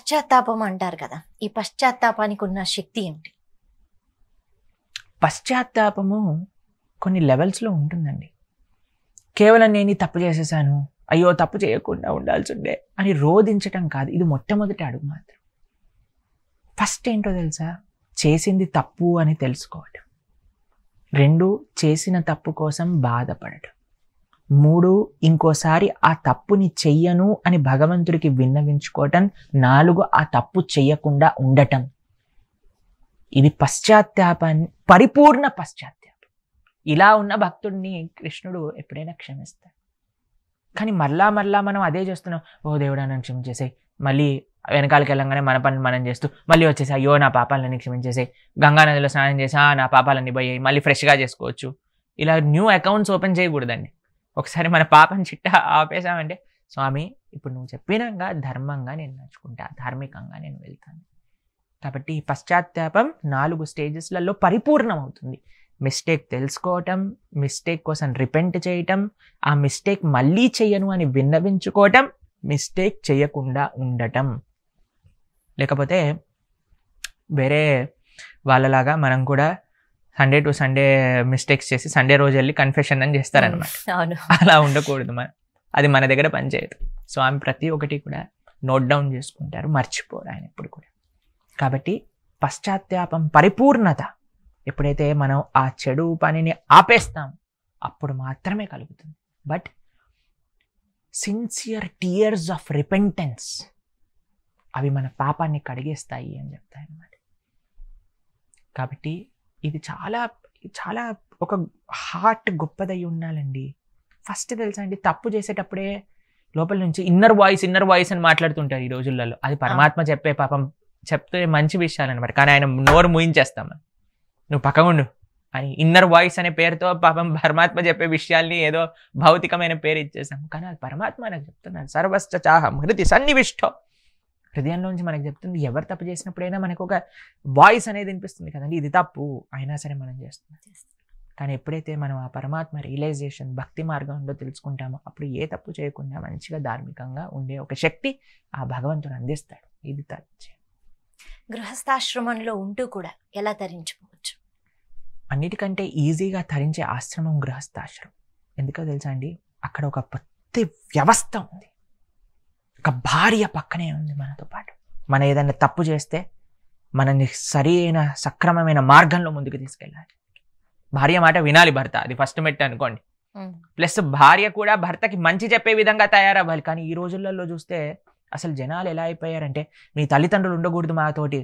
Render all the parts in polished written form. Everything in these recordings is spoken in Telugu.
పశ్చాత్తాపం అంటారు కదా, ఈ పశ్చాత్తాపానికి ఉన్న శక్తి ఏంటి? పశ్చాత్తాపము కొన్ని లెవెల్స్లో ఉంటుందండి. కేవలం నేను తప్పు చేసేసాను, అయ్యో తప్పు చేయకుండా ఉండాల్సి ఉండే అని రోధించటం కాదు. ఇది మొట్టమొదటి అడుగు మాత్రం. ఫస్ట్ ఏంటో తెలుసా? చేసింది తప్పు అని తెలుసుకోవటం. 2, చేసిన తప్పు కోసం బాధపడటం. 3, ఇంకోసారి ఆ తప్పుని చెయ్యను అని భగవంతుడికి విన్నవించుకోవటం. 4, ఆ తప్పు చెయ్యకుండా ఉండటం. ఇది పశ్చాత్తాపాన్ని, పరిపూర్ణ పశ్చాత్తాపం. ఇలా ఉన్న భక్తుడిని కృష్ణుడు ఎప్పుడైనా క్షమిస్తాడు. కానీ మళ్ళా మనం అదే చేస్తున్నాం. ఓ దేవుడా నన్ను క్షమించేసాయి, మళ్ళీ వెనకాలకి వెళ్ళంగానే మన పనులు మనం చేస్తూ మళ్ళీ వచ్చేసి అయ్యో నా పాపాలన్నీ క్షమించేసాయి, గంగానదిలో స్నానం చేసి నా పాపాలన్నీ పోయాయి, మళ్ళీ ఫ్రెష్గా చేసుకోవచ్చు. ఇలా న్యూ అకౌంట్స్ ఓపెన్ చేయకూడదండి. ఒకసారి మన పాపం చిట్టా ఆపేసామంటే, స్వామి ఇప్పుడు నువ్వు చెప్పినాక ధర్మంగా నేను నడుచుకుంటా, ధార్మికంగా నేను వెళ్తాను. కాబట్టి పశ్చాత్తాపం 4 స్టేజెస్లలో పరిపూర్ణం అవుతుంది. మిస్టేక్ తెలుసుకోవటం, మిస్టేక్ కోసం రిపెంట్ చేయటం, ఆ మిస్టేక్ మళ్ళీ చెయ్యను అని విన్నవించుకోవటం, మిస్టేక్ చేయకుండా ఉండటం. లేకపోతే వేరే వాళ్ళలాగా మనం కూడా సండే టు సండే మిస్టేక్స్ చేసి సండే రోజు వెళ్ళి కన్ఫెషన్ అని చేస్తారనమాట. అలా ఉండకూడదు. అది మన దగ్గర పనిచేయదు. స్వామి ప్రతి ఒక్కటి కూడా నోట్ డౌన్ చేసుకుంటారు, మర్చిపోరు ఆయన ఎప్పుడు కూడా. కాబట్టి పశ్చాత్తాపం పరిపూర్ణత ఎప్పుడైతే మనం ఆ చెడు పనిని ఆపేస్తాం అప్పుడు మాత్రమే కలుగుతుంది. But sincere tears of repentance అవి మన పాపాన్ని కడిగేస్తాయి అని చెప్తాయి అన్నమాట. కాబట్టి ఇది చాలా చాలా ఒక హార్ట్ గొప్పదై ఉండాలండి. ఫస్ట్ తెలుసా అండి, తప్పు చేసేటప్పుడే లోపల నుంచి ఇన్నర్ వాయిస్ అని మాట్లాడుతుంటారు ఈ రోజులలో. అది పరమాత్మ చెప్పే పాపం చెప్తే మంచి విషయాలు అనమాట. కానీ ఆయన నోరు మూయించేస్తాం, నువ్వు పక్కగుండు అని ఇన్నర్ వాయిస్ అనే పేరుతో పాపం పరమాత్మ చెప్పే విషయాల్ని ఏదో భౌతికమైన పేరు ఇచ్చేసాం. కానీ అది పరమాత్మ నాకు చెప్తున్నాడు. సర్వశ్చ చాహం హృది సన్నివిష్టో. హృదయంలోంచి మనకు చెప్తుంది. ఎవరు తప్పు చేసినప్పుడైనా మనకు ఒక వాయిస్ అనేది వినిపిస్తుంది కదండి, ఇది తప్పు అయినా సరే మనం చేస్తున్నాం. కానీ ఎప్పుడైతే మనం ఆ పరమాత్మ రియలైజేషన్ భక్తి మార్గంలో తెలుసుకుంటామో అప్పుడు ఏ తప్పు చేయకుండా మంచిగా ధార్మికంగా ఉండే ఒక శక్తి ఆ భగవంతుడు అందిస్తాడు. ఇది తరించే. గృహస్థాశ్రమంలో ఉంటూ కూడా ఎలా తరించుకోవచ్చు? అన్నిటికంటే ఈజీగా తరించే ఆశ్రమం గృహస్థాశ్రమం. ఎందుకో తెలుసా అండి, అక్కడ ఒక ప్రతి వ్యవస్థ ఉంది. ఒక భార్య పక్కనే ఉంది మనతో పాటు. మనం ఏదైనా తప్పు చేస్తే మనల్ని సరైన సక్రమమైన మార్గంలో ముందుకు తీసుకెళ్ళాలి. భార్య మాట వినాలి భర్త, అది ఫస్ట్ మెట్టు అనుకోండి. ప్లస్ భార్య కూడా భర్తకి మంచి చెప్పే విధంగా తయారవ్వాలి. కానీ ఈ రోజులలో చూస్తే అసలు జనాలు ఎలా అయిపోయారంటే, మీ తల్లిదండ్రులు ఉండకూడదు మాతోటి,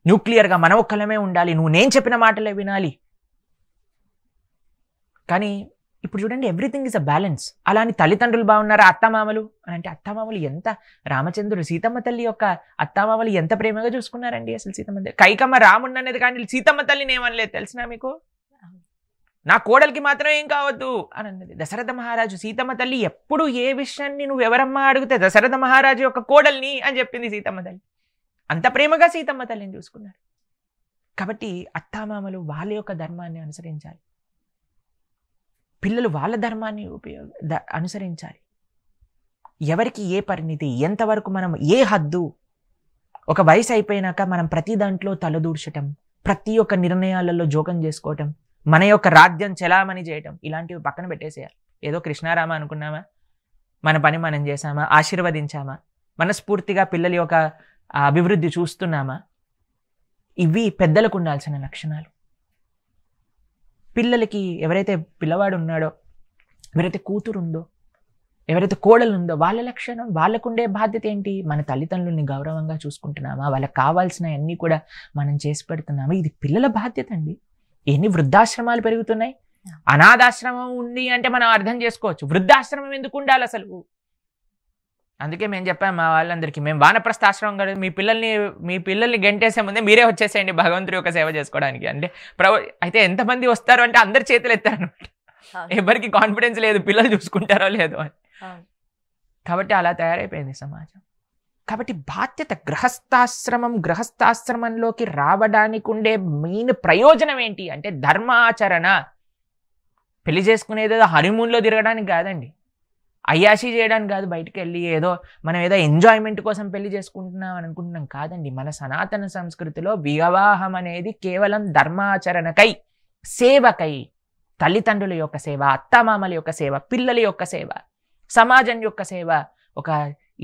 న్యూక్లియర్గా మన ఒక్కలమే ఉండాలి, నువ్వు నేను చెప్పిన మాటలే వినాలి. కానీ ఇప్పుడు చూడండి, ఎవ్రీథింగ్ ఇస్ అ బ్యాలెన్స్. అలా అని తల్లిదండ్రులు బాగున్నారా, అత్తమామలు అని అంటే అత్తమామలు ఎంత, రామచంద్రుడు సీతమ్మ తల్లి యొక్క అత్తమామలు ఎంత ప్రేమగా చూసుకున్నారండి. అసలు సీతమ్మ తల్లి కైకమ్మ రాముడు అనేది కానీ సీతమ్మ తల్లిని ఏమనలేదు తెలిసినా మీకు. నా కోడలికి మాత్రం ఏం కావద్దు అని అన్నది దశరథ మహారాజు. సీతమ్మ తల్లి ఎప్పుడు ఏ విషయాన్ని నువ్వు ఎవరమ్మా అడిగితే దశరథ మహారాజు యొక్క కోడల్ని అని చెప్పింది సీతమ్మ తల్లి. అంత ప్రేమగా సీతమ్మ తల్లిని చూసుకున్నారు. కాబట్టి అత్తామామలు వాళ్ళ యొక్క ధర్మాన్ని అనుసరించాలి, పిల్లలు వాళ్ళ ధర్మాన్ని అనుసరించాలి. ఎవరికి ఏ పరిణితి, ఎంతవరకు మనం ఏ హద్దు, ఒక వయసు అయిపోయినాక మనం ప్రతి దాంట్లో తలదూర్చటం, ప్రతి ఒక్క నిర్ణయాలలో జోకం చేసుకోవటం, మన యొక్క రాజ్యం చెలామణి చేయటం, ఇలాంటివి పక్కన పెట్టేసేయాలి. ఏదో కృష్ణారామ అనుకున్నామా, మన పని మనం చేసామా, ఆశీర్వదించామా, మనస్ఫూర్తిగా పిల్లల యొక్క అభివృద్ధి చూస్తున్నామా, ఇవి పెద్దలకు ఉండాల్సిన లక్షణాలు. పిల్లలకి ఎవరైతే పిల్లవాడు ఉన్నాడో, ఎవరైతే కూతురు ఉందో, ఎవరైతే కోడలు ఉందో, వాళ్ళ లక్షణం, వాళ్ళకుండే బాధ్యత ఏంటి? మన తల్లిదండ్రుల్ని గౌరవంగా చూసుకుంటున్నామా, వాళ్ళకి కావాల్సిన అన్నీ కూడా మనం చేసి పెడుతున్నామా? ఇది పిల్లల బాధ్యత అండి. ఎన్ని వృద్ధాశ్రమాలు పెరుగుతున్నాయి. అనాథాశ్రమం ఉంది అంటే మనం అర్థం చేసుకోవచ్చు, వృద్ధాశ్రమం ఎందుకు ఉండాలి అసలు. అందుకే మేము చెప్పాము మా వాళ్ళందరికీ, మేము వానప్రస్థాశ్రమం కాదు, మీ పిల్లల్ని గెంటేసే ముందే మీరే వచ్చేసేయండి భగవంతుడి యొక్క సేవ చేసుకోవడానికి. అంటే అయితే ఎంతమంది వస్తారు అంటే అందరు చేతులు ఎత్తారనమాట. ఎవరికి కాన్ఫిడెన్స్ లేదు పిల్లలు చూసుకుంటారో లేదో అని. కాబట్టి అలా తయారైపోయింది సమాజం. కాబట్టి బాధ్యత, గృహస్థాశ్రమంలోకి రావడానికి ఉండే మెయిన్ ప్రయోజనం ఏంటి అంటే ధర్మాచరణ. పెళ్లి చేసుకునేది హనీమూన్లో తిరగడానికి కాదండి. అయ్యాషి చేయడానికి కాదు, బయటికి వెళ్ళి మనం ఏదో ఎంజాయ్మెంట్ కోసం పెళ్లి చేసుకుంటున్నాం అని అనుకుంటున్నాం కాదండి. మన సనాతన సంస్కృతిలో వివాహం అనేది కేవలం ధర్మాచరణకై, సేవకై, తల్లిదండ్రుల యొక్క సేవ, అత్తమామల యొక్క సేవ, పిల్లల యొక్క సేవ, సమాజం యొక్క సేవ. ఒక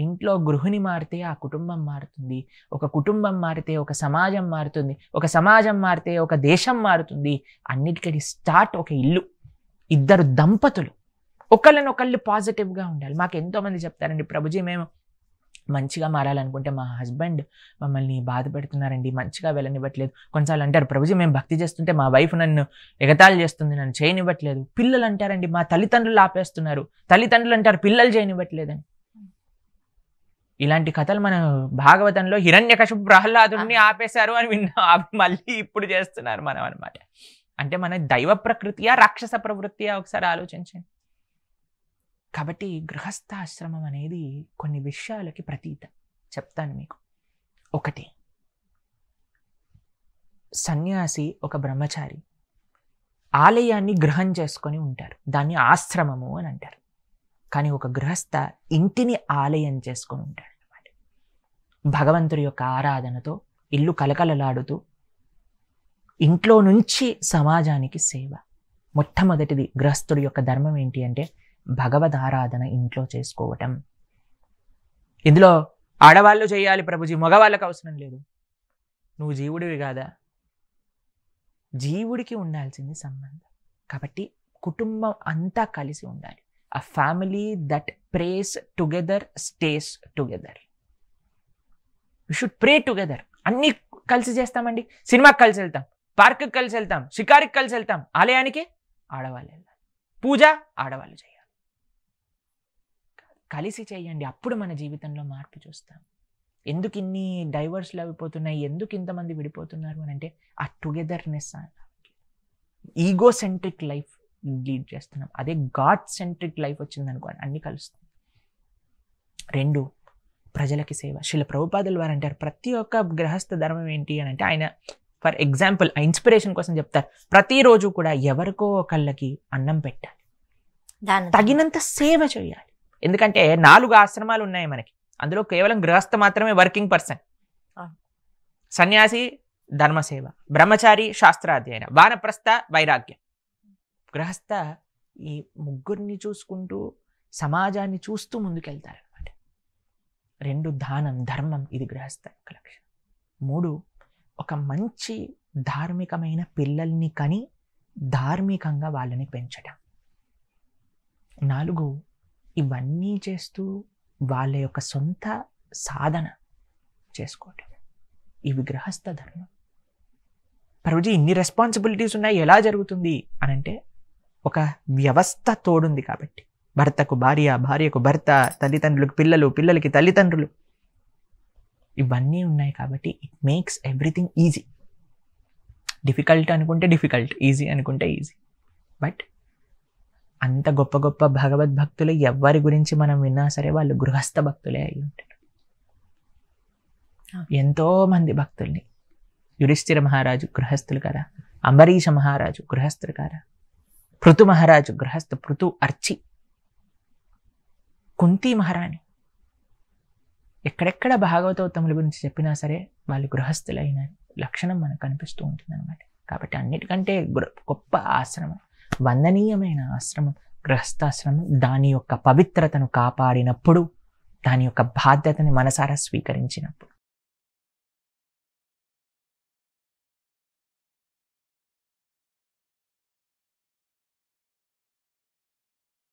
ఇంట్లో గృహిణి మారితే ఆ కుటుంబం మారుతుంది, ఒక కుటుంబం మారితే ఒక సమాజం మారుతుంది, ఒక సమాజం మారితే ఒక దేశం మారుతుంది. అన్నిటికీ స్టార్ట్ ఒక ఇల్లు. ఇద్దరు దంపతులు ఒకళ్ళనొకళ్ళు పాజిటివ్గా ఉండాలి. మాకు ఎంతోమంది చెప్తారండి, ప్రభుజీ మేము మంచిగా మారాలనుకుంటే మా హస్బెండ్ మమ్మల్ని బాధ పెడుతున్నారండి, మంచిగా వెళ్ళనివ్వట్లేదు. కొన్నిసార్లు అంటారు, ప్రభుజీ మేము భక్తి చేస్తుంటే మా వైఫ్ నన్ను ఎగతాళి చేస్తుంది, నన్ను చేయనివ్వట్లేదు. పిల్లలు అంటారండి, మా తల్లిదండ్రులు ఆపేస్తున్నారు. తల్లిదండ్రులు అంటారు, పిల్లలు చేయనివ్వట్లేదని. ఇలాంటి కథలు మన భాగవతంలో హిరణ్యకశిపు ప్రహ్లాదుని ఆపేశారు అని విన్నాం, మళ్ళీ ఇప్పుడు చేస్తున్నారు మనం అనమాట. అంటే మన దైవ ప్రకృతియా రాక్షస ప్రవృత్తియా ఒకసారి ఆలోచించండి. కాబట్టి గృహస్థాశ్రమం అనేది కొన్ని విషయాలకి ప్రతీత. చెప్తాను మీకు. ఒకటి, సన్యాసి ఒక బ్రహ్మచారి ఆలయాన్ని గృహం చేసుకొని ఉంటారు, దాన్ని ఆశ్రమము అని అంటారు. కానీ ఒక గృహస్థ ఇంటిని ఆలయం చేసుకొని ఉంటాడు అన్నమాట. భగవంతుడి యొక్క ఆరాధనతో ఇల్లు కలకలలాడుతూ ఇంట్లో నుంచి సమాజానికి సేవ. మొట్టమొదటిది గృహస్థుడి యొక్క ధర్మం ఏంటి అంటే భగవద్ ఆరాధన ఇంట్లో చేసుకోవటం. ఇందులో ఆడవాళ్ళు చేయాలి ప్రభుజీ, మగవాళ్ళకి అవసరం లేదు. నువ్వు జీవుడివి కాదా? జీవుడికి ఉండాల్సింది సంబంధం. కాబట్టి కుటుంబం అంతా కలిసి ఉండాలి. A family that prays together stays together. We should pray together. అన్నీ కలిసి చేస్తామండి. సినిమాకి కలిసి వెళ్తాం, పార్క్కి కలిసి వెళ్తాం, షికారికి కలిసి వెళ్తాం, ఆలయానికి ఆడవాళ్ళు వెళ్ళాలి, పూజ ఆడవాళ్ళు చేయాలి. కలిసి చేయండి, అప్పుడు మన జీవితంలో మార్పు చూస్తాం. ఎందుకు ఇన్ని డైవర్స్లు అయిపోతున్నాయి, ఎందుకు ఇంతమంది విడిపోతున్నారు అని అంటే ఆ togetherness. Ego centric life lead చేస్తున్నాం. అదే గాడ్ సెంట్రిక్ లైఫ్ వచ్చింది అనుకోండి, అన్ని కలుస్తుంది. రెండు, ప్రజలకి సేవ. శ్రీల ప్రభుపాదుల వారు అంటారు, ప్రతి ఒక్క గృహస్థ ధర్మం ఏంటి అని అంటే, ఆయన ఫర్ ఎగ్జాంపుల్ ఇన్స్పిరేషన్ కోసం చెప్తారు, ప్రతిరోజు కూడా ఎవరికో ఒకళ్ళకి అన్నం పెట్టాలి, తగినంత సేవ చేయాలి. ఎందుకంటే 4 ఆశ్రమాలు ఉన్నాయి మనకి, అందులో కేవలం గృహస్థ మాత్రమే వర్కింగ్ పర్సన్. సన్యాసి ధర్మసేవ, బ్రహ్మచారి శాస్త్రాధ్యయన, వానప్రస్థ వైరాగ్యం. గృహస్థ ఈ ముగ్గురిని చూసుకుంటూ సమాజాన్ని చూస్తూ ముందుకెళ్తారనమాట. 2, దానం ధర్మం, ఇది గృహస్థ యొక్క లక్షణం. 3, ఒక మంచి ధార్మికమైన పిల్లల్ని కని ధార్మికంగా వాళ్ళని పెంచడం. 4, ఇవన్నీ చేస్తూ వాళ్ళ యొక్క సొంత సాధన చేసుకోవటం. ఇవి గృహస్థ ధర్మం. ప్రభుజీ ఇన్ని రెస్పాన్సిబిలిటీస్ ఉన్నాయి, ఎలా జరుగుతుంది అని అంటే ఒక వ్యవస్థ తోడుంది కాబట్టి. భర్తకు భార్య, భార్యకు భర్త, తల్లిదండ్రులకు పిల్లలు, పిల్లలకి తల్లిదండ్రులు, ఇవన్నీ ఉన్నాయి కాబట్టి it makes everything easy. Difficult అనుకుంటే డిఫికల్ట్, ఈజీ అనుకుంటే ఈజీ. బట్ అంత గొప్ప గొప్ప భగవద్భక్తులు ఎవరి గురించి మనం విన్నా సరే వాళ్ళు గృహస్థ భక్తులే అయి ఉంటారు. ఎంతో మంది భక్తుల్ని, యుధిష్ఠిర మహారాజు గృహస్థులు కదా, అంబరీష మహారాజు గృహస్థులు కదా, పృథు మహారాజు గృహస్థ, పృథు అర్చి, కుంతి మహారాణి, ఎక్కడెక్కడ భాగవతోత్తముల గురించి చెప్పినా సరే వాళ్ళు గృహస్థులైన లక్షణం మనకు కనిపిస్తూ ఉంటుంది అనమాట. కాబట్టి అన్నిటికంటే గొప్ప ఆశ్రమం, వందనీయమైన ఆశ్రమం గృహస్థాశ్రమం. దాని యొక్క పవిత్రతను కాపాడినప్పుడు, దాని యొక్క బాధ్యతని మనసారా స్వీకరించినప్పుడు.